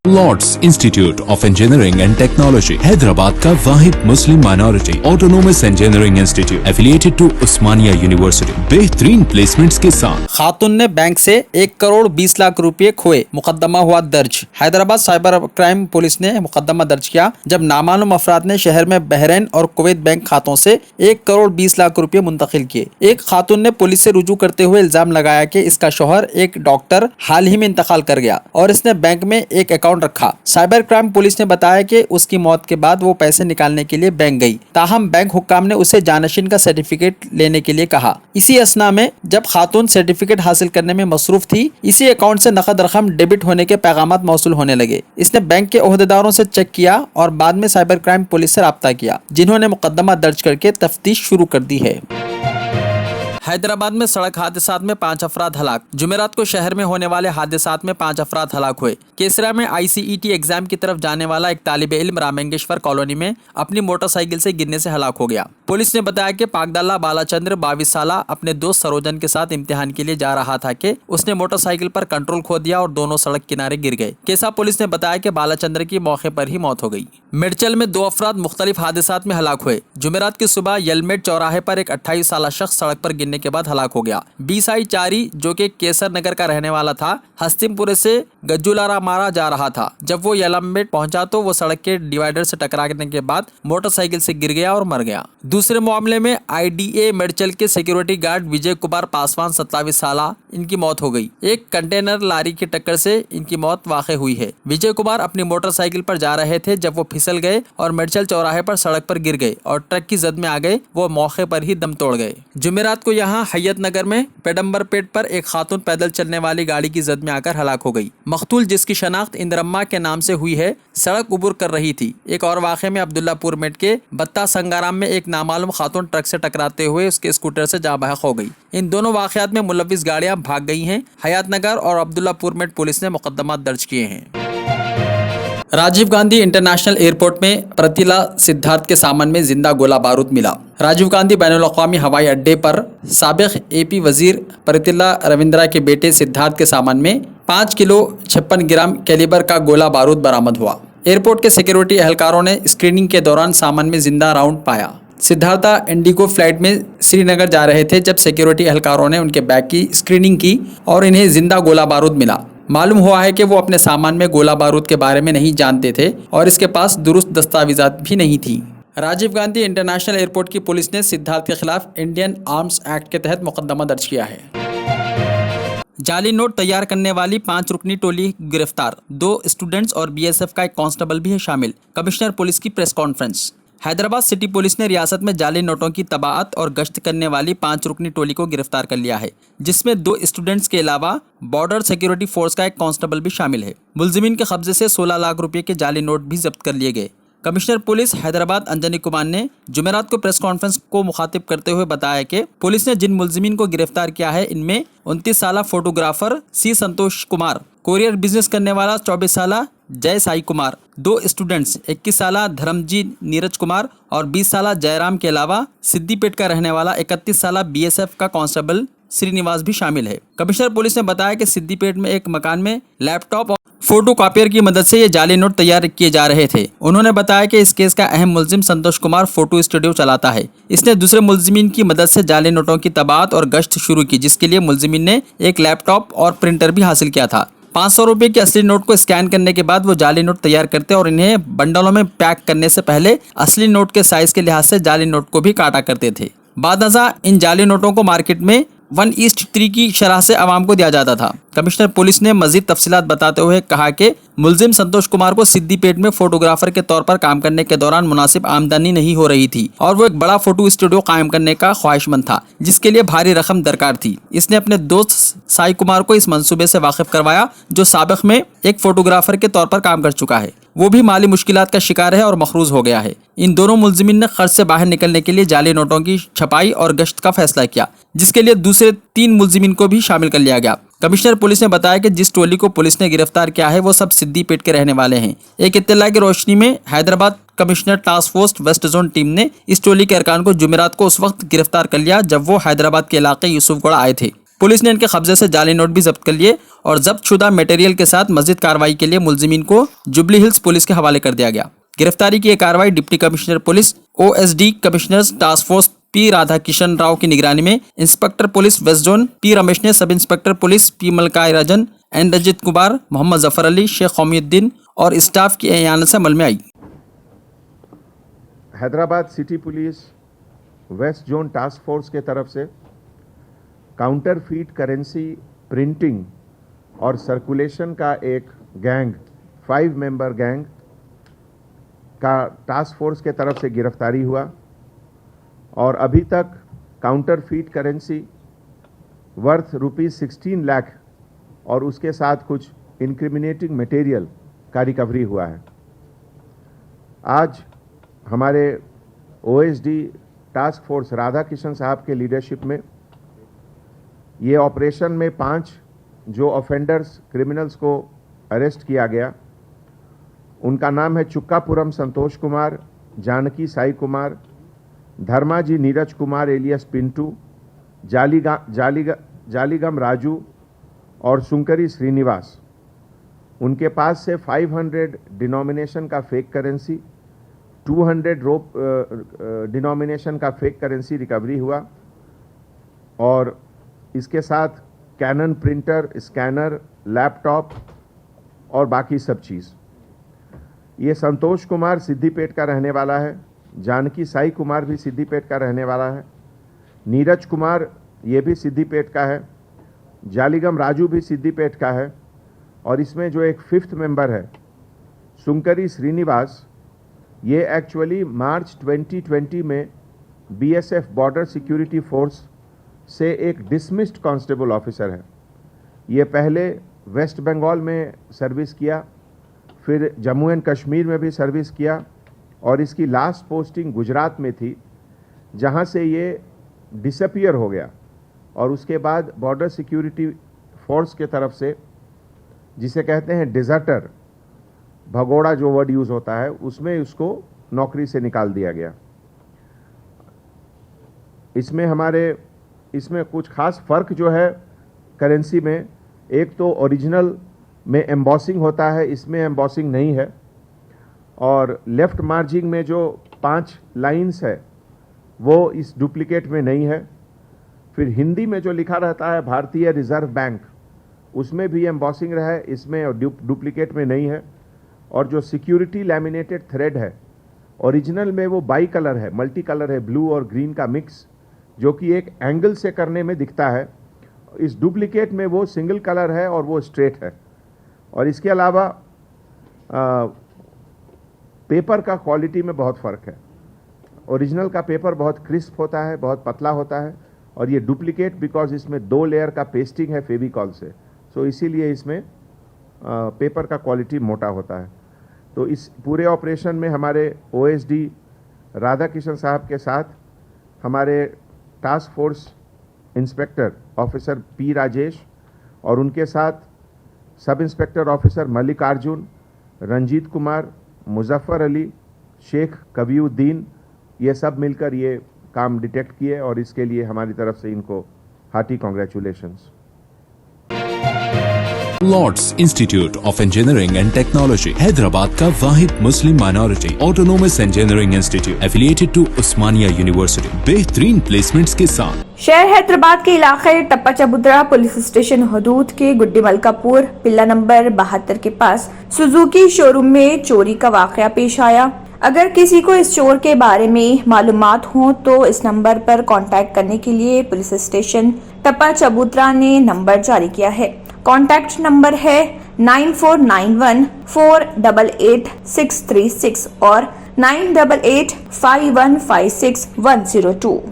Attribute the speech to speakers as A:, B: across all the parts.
A: Lord's institute of engineering and technology Hyderabad का वाहिद मुस्लिम minority autonomous engineering institute affiliated to Osmania university बेहतरीन placements के साथ।
B: खातून ने बैंक से 1 करोड़ 20 लाख रुपए खोए, मुकदमा हुआ दर्ज। हैदराबाद साइबर क्राइम पुलिस ने मुकदमा दर्ज किया जब नामालूम अफराद ने शहर में बहरीन और कुवैत बैंक खातों से 1 करोड़ 20 लाख रुपए मुंतकिल किए। एक खातून ने पुलिस से रुजू करते हुए इल्जाम लगाया कि इसका शौहर एक डॉक्टर हाल ही में इंतकाल कर गया और इसने बैंक में एक अकाउंट रखा। साइबर क्राइम पुलिस ने बताया कि उसकी मौत के बाद वो पैसे निकालने के लिए बैंक गई, ताहम बैंक हुक्काम ने उसे जानशीन का सर्टिफिकेट लेने के लिए कहा। इसी असना में जब खातून सर्टिफिकेट हासिल करने में मसरूफ थी, इसी अकाउंट से नकद रकम डेबिट होने के पैगामात मौसूल होने लगे। इसने बैंक के ओहदेदारों से चेक किया और बाद में साइबर क्राइम पुलिस से राब्ता किया, जिन्होंने मुकदमा दर्ज करके तफ्तीश शुरू कर दी है। हैदराबाद में सड़क हादसात में 5 अफराद हलाक। जुमेरात को शहर में होने वाले हादसात में 5 अफराद हलाक हुए। केसरा में ICET एग्जाम की तरफ जाने वाला एक तालिबे इल्म रामेंगेश्वर कॉलोनी में अपनी मोटरसाइकिल से गिरने से हलाक हो गया। पुलिस ने बताया कि पाकदाला बालाचंद्र 22 साला अपने दोस्त सरोजन के साथ इम्तिहान के लिए जा रहा था कि उसने मोटरसाइकिल पर कंट्रोल खो दिया और दोनों सड़क किनारे गिर गए। केसा पुलिस ने बताया कि बालाचंद्र की मौके पर ही मौत हो गई। मिर्चल में 2 अफराद मुख्तलिफ हादसात में हलाक हुए। जुमेरात की सुबह यलमेट चौराहे पर एक 28 साला शख्स सड़क पर गिरने के बाद हलाक हो गया। 20 चारी जो कि केसर नगर का रहने वाला था, हस्तिमपुरे से गज्जुलारा मारा जा रहा था। जब वो यलमेट पहुंचा तो वो सड़क के डिवाइडर से टकराने के बाद मोटरसाइकिल से गिर गया और मर गया। दूसरे मामले में IDA मिर्चल के सिक्योरिटी गार्ड विजय कुमार पासवान 27 साला इनकी मौत हो गई। एक कंटेनर लारी की टक्कर से इनकी मौत वाक़ई हुई है। विजय कुमार अपनी मोटरसाइकिल पर जा रहे थे जब वो फिसल गए और मिर्चल चौराहे पर सड़क पर गिर गए और ट्रक की जद में आ गए। वो मौके पर ही दम तोड़ गए। जुमेरात को यहाँ हयत नगर में पेडम्बर पेट पर एक खातून पैदल चलने वाली गाड़ी की जद में आकर हलाक हो गई। मकतूल जिसकी शनाख्त इंद्रम्मा के नाम से हुई है, सड़क उबूर कर रही थी। एक और वाक़े में अब्दुल्लापुर मेट के बत्ता संगाराम में एक नामालूम खातून ट्रक से टकराते हुए उसके स्कूटर से जा बहक हो गई। इन दोनों वाक़यात में मुलविस गाड़ियां भाग गई हैं। हयात नगर और अब्दुल्लापुर मेट पुलिस ने मुकदमा दर्ज किए हैं। राजीव गांधी इंटरनेशनल एयरपोर्ट में प्रतिला सिद्धार्थ के सामान में जिंदा गोला बारूद मिला। राजीव गांधी बैनुल-अक़वामी हवाई अड्डे पर साबिक़ AP वजीर प्रतिला रविंद्रा के बेटे सिद्धार्थ के सामान में 5 किलो 56 ग्राम कैलिबर का गोला बारूद बरामद हुआ। एयरपोर्ट के सिक्योरिटी एहलकारों ने स्क्रीनिंग के दौरान सामान में जिंदा राउंड पाया। सिद्धार्था इंडिगो फ्लाइट में श्रीनगर जा रहे थे जब सिक्योरिटी एहलकारों ने उनके बैग की स्क्रीनिंग की और इन्हें जिंदा गोला बारूद मिला। मालूम हुआ है कि वो अपने सामान में गोला बारूद के बारे में नहीं जानते थे और इसके पास दुरुस्त दस्तावेजात भी नहीं थी। राजीव गांधी इंटरनेशनल एयरपोर्ट की पुलिस ने सिद्धार्थ के खिलाफ इंडियन आर्म्स एक्ट के तहत मुकदमा दर्ज किया है। जाली नोट तैयार करने वाली 5 रुकनी टोली गिरफ्तार। 2 स्टूडेंट्स और BSF का एक कांस्टेबल भी है शामिल। कमिश्नर पुलिस की press conference. Hyderabad city police ने रियासत में जाली नोटों की तबाअत और गश्त करने वाली 5 रुकनी टोली को गिरफ्तार कर लिया है, जिसमें 2 स्टूडेंट्स के अलावा बॉर्डर सिक्योरिटी फोर्स का एक कांस्टेबल भी शामिल है। मुलजिमीन के कब्जे से 16 लाख रुपए के जाली नोट भी जब्त कर लिए गए। कमिश्नर पुलिस हैदराबाद अंजनी कुमार ने जुमेरात को प्रेस कॉन्फ्रेंस को मुखातिब करते हुए बताया कि पुलिस ने जिन मुलजिमीन को गिरफ्तार किया है, इनमें 29 साला photographer C Santosh Kumar, courier business करने वाला 24 साला जय साई कुमार, 2 स्टूडेंट्स 21 साला धर्मजी नीरज कुमार और 20 साला जयराम के अलावा सिद्दीपेट का रहने वाला 31 साला BSF का कांस्टेबल श्रीनिवास भी शामिल है। कमिश्नर पुलिस ने बताया कि सिद्दीपेट में एक मकान में लैपटॉप और फोटो कॉपियर की मदद से ये जाली नोट तैयार किए जा रहे थे। उन्होंने बताया कि इस केस का अहम मुलजिम संतोष कुमार फोटो स्टूडियो चलाता है। इसने दूसरे मुलजिमीन की मदद से जाली नोटों की तबाअत और गश्त शुरू की, जिसके लिए मुलजिमीन ने एक लैपटॉप और प्रिंटर भी हासिल किया था। 500 रुपये के असली नोट को स्कैन करने के बाद वो जाली नोट तैयार करते और इन्हें बंडलों में पैक करने से पहले असली नोट के साइज के लिहाज से जाली नोट को भी काटा करते थे। बादनज़ा इन जाली नोटों को मार्केट में 1:3 की शरह से आवाम को दिया जाता था। कमिश्नर पुलिस ने मजीद तफसीलात बताते हुए कहा कि मुलजिम संतोष कुमार को सिद्दीपेट में फोटोग्राफर के तौर पर काम करने के दौरान मुनासिब आमदनी नहीं हो रही थी और वो एक बड़ा फोटो स्टूडियो कायम करने का ख्वाहिशमंद था, जिसके लिए भारी रकम दरकार थी। इसने अपने दोस्त साई कुमार को इस मंसूबे से वाकिफ करवाया, जो साबिक में एक फोटोग्राफर के तौर पर काम कर चुका है। वो भी माली मुश्किलात का शिकार है और मखरूज हो गया है। इन दोनों मुलजिमीन ने खर्च से बाहर निकलने के लिए जाली नोटों की छपाई और गश्त का फैसला किया, जिसके लिए दूसरे 3 मुलजिमीन को भी शामिल कर लिया गया। कमिश्नर पुलिस ने बताया कि जिस टोली को पुलिस ने गिरफ्तार किया है वो सब सिद्दीपेट के रहने वाले हैं। एक इत्तला की रोशनी में Hyderabad commissioner task force west zone team ने इस टोली के अरकान को जुमेरात को उस वक्त गिरफ्तार कर लिया जब वो हैदराबाद के इलाके यूसुफगढ़ आए थे। पुलिस ने इनके कब्जे से जाली नोट भी जब्त कर लिए और जब्त शुदा मटेरियल के साथ मजीद कार्रवाई के लिए मुलजिमीन को जुबली हिल्स पुलिस के हवाले कर दिया गया। गिरफ्तारी की यह कार्रवाई deputy commissioner police OSD commissioner's task force P Radhakishan Rao की निगरानी में inspector police west zone P Ramesh ने sub inspector police P Malkai Rajan N Rajit Kumar Mohammed Zafar Ali Sheikh Qamiuddin और स्टाफ की एयानत से अमल में आई।
C: Hyderabad city police west zone task force के तरफ से काउंटरफीट करेंसी प्रिंटिंग और सर्कुलेशन का एक गैंग 5 मेंबर गैंग का टास्क फोर्स के तरफ से गिरफ्तारी हुआ और अभी तक काउंटरफीट करेंसी वर्थ ₹16 लाख और उसके साथ कुछ इंक्रिमिनेटिंग मटेरियल का रिकवरी हुआ है। आज हमारे OSD टास्क फोर्स राधाकिशन साहब के लीडरशिप में ये ऑपरेशन में 5 जो ऑफेंडर्स क्रिमिनल्स को अरेस्ट किया गया, उनका नाम है चुक्कापुरम संतोष कुमार, जानकी साई कुमार, धर्माजी नीरज कुमार एलियस पिंटू, जालीगम राजू और सुंकरी श्रीनिवास। उनके पास से 500 डिनोमिनेशन का फेक करेंसी, 200 रोप डिनोमिनेशन का फेक करेंसी रिकवरी हुआ और इसके साथ कैनन प्रिंटर, स्कैनर, लैपटॉप और बाकी सब चीज़। ये संतोष कुमार सिद्दीपेट का रहने वाला है, जानकी साई कुमार भी सिद्दीपेट का रहने वाला है, नीरज कुमार ये भी सिद्दीपेट का है, जालीगम राजू भी सिद्दीपेट का है और इसमें जो एक 5th मेंबर है सुंकरी श्रीनिवास, ये एक्चुअली मार्च 2020 में BSF बॉर्डर सिक्योरिटी फोर्स से एक डिसमिस्ड कांस्टेबल ऑफिसर है। ये पहले वेस्ट बंगाल में सर्विस किया, फिर जम्मू एंड कश्मीर में भी सर्विस किया और इसकी लास्ट पोस्टिंग गुजरात में थी, जहां से ये डिसअपियर हो गया और उसके बाद बॉर्डर सिक्योरिटी फोर्स के तरफ से, जिसे कहते हैं डिजर्टर, भगोड़ा जो वर्ड यूज़ होता है, उसमें उसको नौकरी से निकाल दिया गया। इसमें कुछ खास फ़र्क जो है करेंसी में, एक तो ओरिजिनल में एम्बॉसिंग होता है, इसमें एम्बॉसिंग नहीं है और लेफ़्ट मार्जिन में जो 5 लाइंस है वो इस डुप्लीकेट में नहीं है। फिर हिंदी में जो लिखा रहता है भारतीय रिजर्व बैंक, उसमें भी एम्बॉसिंग रहा है, इसमें डुप्लीकेट में नहीं है। और जो सिक्योरिटी लैमिनेटेड थ्रेड है ओरिजिनल में वो बाई कलर है, मल्टी कलर है, ब्लू और ग्रीन का मिक्स, जो कि एक एंगल से करने में दिखता है। इस डुप्लीकेट में वो सिंगल कलर है और वो स्ट्रेट है। और इसके अलावा पेपर का क्वालिटी में बहुत फ़र्क है। ओरिजिनल का पेपर बहुत क्रिस्प होता है, बहुत पतला होता है और ये डुप्लीकेट बिकॉज इसमें 2 लेयर का पेस्टिंग है फेविकॉल से, सो इसीलिए इसमें पेपर का क्वालिटी मोटा होता है। तो इस पूरे ऑपरेशन में हमारे OSD राधाकिशन साहब के साथ हमारे task force inspector officer P Rajesh और उनके साथ sub inspector officer Mallikarjun, Ranjit Kumar, Muzaffar Ali, Sheikh Kaviyuddin, ये सब मिलकर ये काम डिटेक्ट किए और इसके लिए हमारी तरफ से इनको hearty congratulations.
A: Lords institute of engineering and technology Hyderabad का वाहिद मुस्लिम minority autonomous engineering institute affiliated to Osmania university, बेहतरीन प्लेसमेंट्स के साथ।
D: शहर हैदराबाद के इलाके टप्पा चबूतरा पुलिस स्टेशन हदूद के गुड्डी मलकापुर पिल्ला नंबर 72 के पास सुजुकी शोरूम में चोरी का वाकया पेश आया। अगर किसी को इस चोर के बारे में मालूमात हो तो इस नंबर पर कांटेक्ट करने के लिए पुलिस स्टेशन टप्पा चबूतरा ने नंबर जारी किया है। कांटेक्ट नंबर है 9491488636 और 9885156102।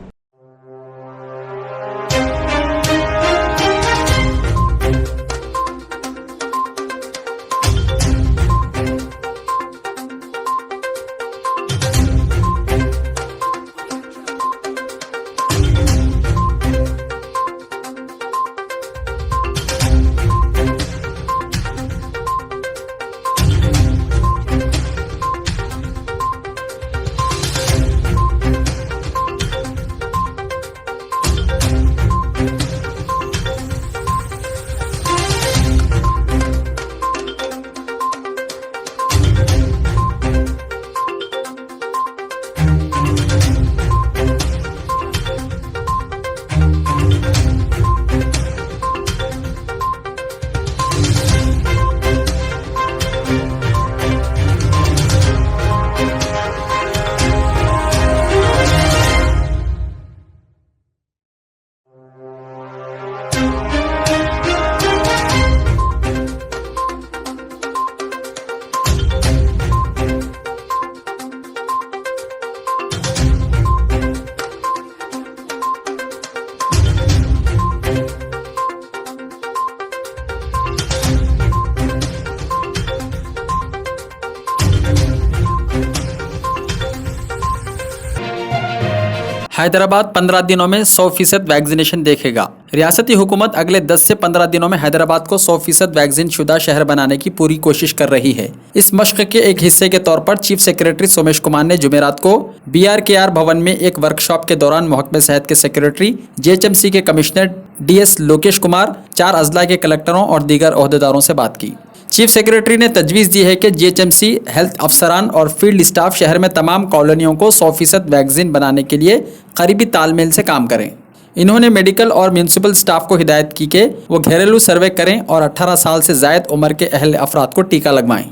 B: हैदराबाद 15 दिनों में 100% वैक्सीनेशन देखेगा। रियासती हुकूमत अगले 10 से 15 दिनों में हैदराबाद को 100% वैक्सीन शुदा शहर बनाने की पूरी कोशिश कर रही है। इस मशक के एक हिस्से के तौर पर चीफ सेक्रेटरी सोमेश कुमार ने जुमेरात को BRKR भवन में एक वर्कशॉप के दौरान महकमे सेहत के सेक्रेटरी, GHMC के कमिश्नर DS लोकेश कुमार, 4 अजला के कलेक्टरों और दीगर ओहदेदारों से बात की। चीफ सेक्रेटरी ने तजवीज़ दी है कि GHMC, हेल्थ अफसरान और फील्ड स्टाफ शहर में तमाम कॉलोनियों को 100% वैक्सीन बनाने के लिए करीबी तालमेल से काम करें। इन्होंने मेडिकल और म्यूनसिपल स्टाफ को हिदायत की कि वो घरेलू सर्वे करें और 18 साल से ज़ायद उम्र के अहल अफराद को टीका लगवाएं।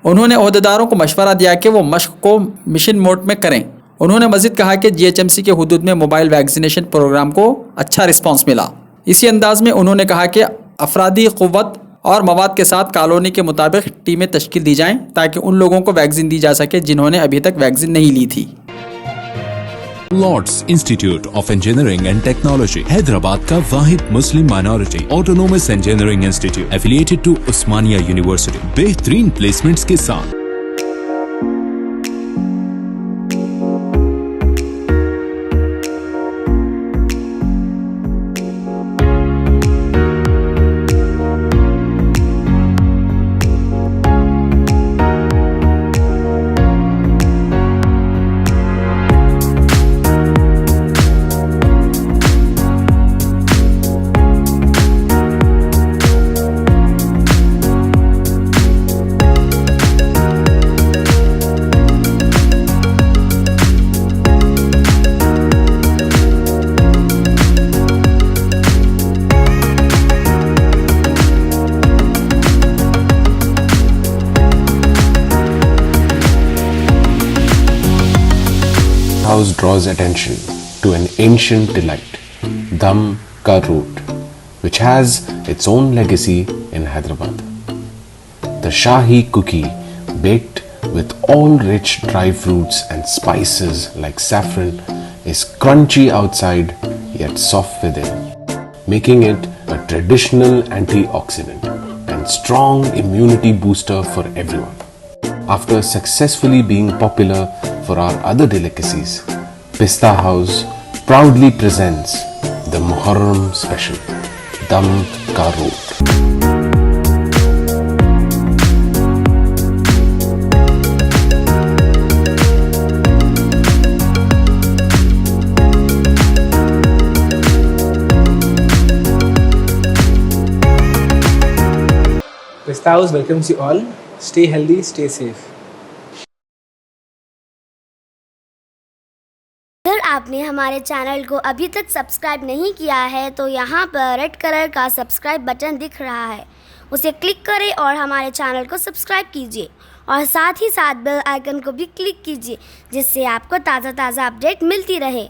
B: उन्होंने ओहदेदारों को मशवरा दिया कि वो मशक को मिशन मोड में करें। उन्होंने मज़ीद कहा कि GHMC के हुदूद में मोबाइल वैक्सीनेशन प्रोग्राम को अच्छा रिस्पॉन्स मिला। इसी अंदाज में उन्होंने कहा कि अफरादी क़ुव्वत और मवाद के साथ कॉलोनी के मुताबिक टीमें तश्कील दी जाएं ताकि उन लोगों को वैक्सीन दी जा सके जिन्होंने अभी तक वैक्सीन नहीं ली थी।
A: Lords institute of engineering and technology, Hyderabad का वाहिद मुस्लिम minority autonomous engineering institute affiliated to Osmania university, बेहतरीन प्लेसमेंट्स के साथ।
E: House draws attention to an ancient delight, Dum Ka Root, which has its own legacy in Hyderabad. The Shahi cookie, baked with all rich dry fruits and spices like saffron, is crunchy outside yet soft within, making it a traditional antioxidant and strong immunity booster for everyone. After successfully being popular for our other delicacies, Pista House proudly presents the Muharram special, Dum Ka Root.
F: Pista House welcomes you all. Stay healthy, stay safe.
G: अगर आपने हमारे channel को अभी तक subscribe नहीं किया है तो यहाँ पर रेड कलर का सब्सक्राइब बटन दिख रहा है, उसे क्लिक करें और हमारे चैनल को सब्सक्राइब कीजिए और साथ ही साथ बेल आइकन को भी क्लिक कीजिए जिससे आपको ताज़ा अपडेट मिलती रहे।